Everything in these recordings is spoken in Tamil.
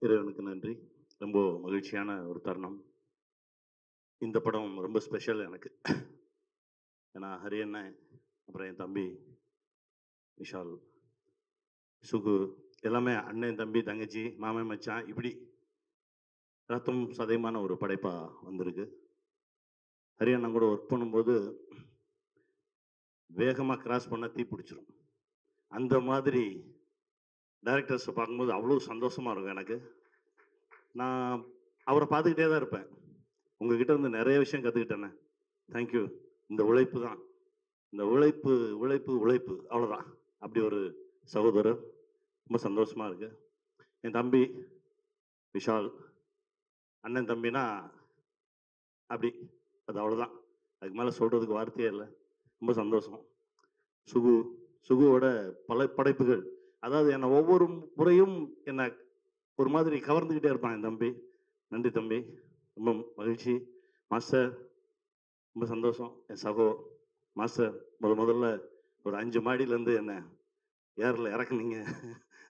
இறைவனுக்கு நன்றி. ரொம்ப மகிழ்ச்சியான ஒரு தருணம். இந்த படம் ரொம்ப ஸ்பெஷல் எனக்கு. ஏன்னா ஹரி அண்ணன், அப்புறம் என் தம்பி விஷால், சுகு எல்லாமே அண்ணன், தம்பி, தங்கச்சி, மாமன், மச்சான் இப்படி ரத்தம் சதையுமான ஒரு படைப்பா வந்திருக்கு. ஹரி அண்ணன் கூட ஒர்க் பண்ணும்போது வேகமா கிராஸ் பண்ணா தீ பிடிச்சிரும். அந்த மாதிரி டைரக்டர்ஸ பார்க்கும்போது அவ்வளோ சந்தோஷமா இருக்கும் எனக்கு. நான் அவர பார்த்துக்கிட்டே தான் இருப்பேன். உங்ககிட்ட இருந்து நெறைய விஷயம் கத்துக்கிட்டேண்ணே. Thank you. இந்த உழைப்பு தான். இந்த உழைப்பு, உழைப்பு, உழைப்பு அவ்வளோதான். அப்படி ஒரு சகோதரர். ரொம்ப சந்தோஷமா இருக்கு. என் தம்பி விஷால், அண்ணன் தம்பினா அப்படி. அது அவ்வளோதான். அதுக்கு மேல சொல்றதுக்கு வார்த்தையே இல்ல. ரொம்ப சந்தோஷம். சுகு, சுகுவோட பல படைப்புகள். அதாவது என்ன ஒவ்வொரு முறையும் என்ன ஒரு மாதிரி கவர்ந்துகிட்டே இருப்பான் என் தம்பி. நன்றி தம்பி. ரொம்ப மகிழ்ச்சி. மாஸ்டர் ரொம்ப சந்தோஷம். என் சகோ மாஸ்டர் முதல்ல ஒரு 5 மாடியிலேருந்து என்ன ஏர்ல இறக்குனீங்க.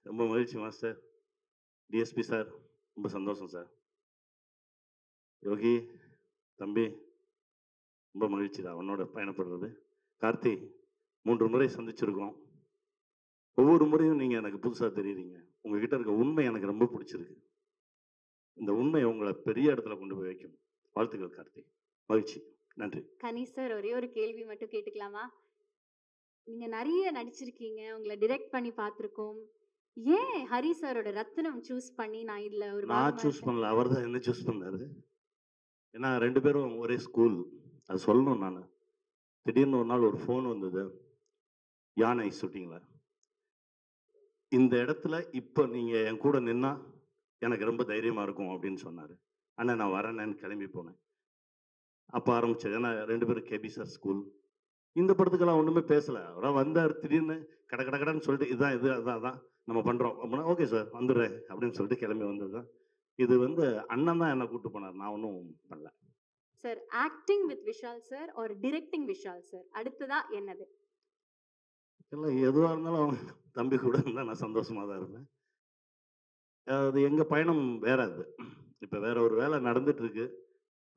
ரொம்ப மகிழ்ச்சி மாஸ்டர். டிஎஸ்பி சார் ரொம்ப சந்தோஷம் சார். யோகி தம்பி ரொம்ப மகிழ்ச்சி தான் உன்னோட பயணப்படுறது. கார்த்தி 3 முறை சந்திச்சிருக்கோம். ஒவ்வொரு முறையும் நீங்க எனக்கு புதுசா தெரியுறீங்க. உங்ககிட்ட இருக்க உண்மை எனக்கு ரொம்ப பிடிச்சிருக்கு. இந்த உண்மை உங்களை பெரிய இடத்துல கொண்டு போய் வைக்கும். வாழ்த்துக்கள் கார்த்தி. மகிழ்ச்சி. நன்றி. கனி சார், ஒரே ஒரு கேள்வி மட்டும் கேட்டுக்கலாமா? நீங்க நெறைய நடிச்சிருக்கீங்க. உங்கள டிரெக்ட் பண்ணி பார்த்துருக்கோம். ஏன் ஹரி சாரோட ரத்தினம் சூஸ் பண்ணி நான் இதுல ஒரு நான் பாகமா சூஸ் இருக்கேன்? பண்ணல. அவர் தான் என்ன சூஸ் பண்ணாரு. ஏன்னா 2 பேரும் ஒரே ஸ்கூல். அது சொல்லணும் நானு. திடீர்னு ஒரு நாள் ஒரு ஃபோன் வந்தது. யானை ஷூட்டிங்ல. இந்த இடத்துல இப்ப நீங்க என் கூட நின்னா எனக்கு ரொம்ப தைரியமா இருக்கும் அப்படின்னு சொன்னாரு. அண்ணன் நான் வரேன்னு கிளம்பி போனேன். அப்ப ஆரம்பிச்சது. ஏன்னா 2 பேரும் கேபி சார் ஸ்கூல். இந்த படத்துக்கெல்லாம் ஒண்ணுமே பேசல. அவரா வந்தாரு திடீர்னு கட கட கடன்னு சொல்லிட்டு இதான் இது அதான் அதான் நம்ம பண்றோம். அப்படின்னா ஓகே சார் வந்துடுறேன் அப்படின்னு சொல்லிட்டு கிளம்பி வந்தது தான். இது வந்து அண்ணன் தான் என்ன கூட்டு போனார். நான் ஒன்றும் பண்ணல. Sir, acting with Vishal sir or directing Vishal sir. அடுத்ததா என்னது? எல்லாம் எதுவா இருந்தாலும் அவங்க தம்பி கூட இருந்தா நான் சந்தோஷமா தான் இருப்பேன். அது எங்க பயணம் வேற அது. இப்ப வேற ஒரு வேலை நடந்துட்டு இருக்கு.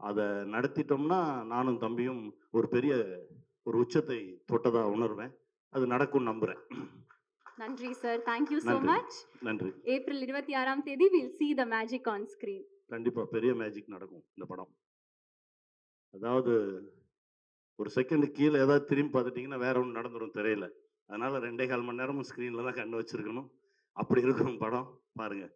அத நடத்திட்டோம்னா நானும் தம்பியும் ஒரு பெரிய ஒரு உச்சத்தை தொட்டதா உணர்வேன். அது நடக்கும்னு நம்புறேன். நன்றி சார். தேங்க் யூ சோ நன்றி, மச். நன்றி. ஏப்ரல் 26ஆம் தேதி will see the magic on screen. கண்டிப்பா பெரிய மேஜிக் நடக்கும் இந்த படம். அதாவது ஒரு செகண்ட் கீழ ஏதாவது திரும்பி பார்த்துட்டீங்கன்னா, வேற ஒண்ணு நடந்துரும் திரையில. அதனால 2 1/4 மணி நேரமும் ஸ்க்ரீன்ல தான் கண்ணு வச்சிருக்கணும். அப்படி இருக்கும் படம். பாருங்க.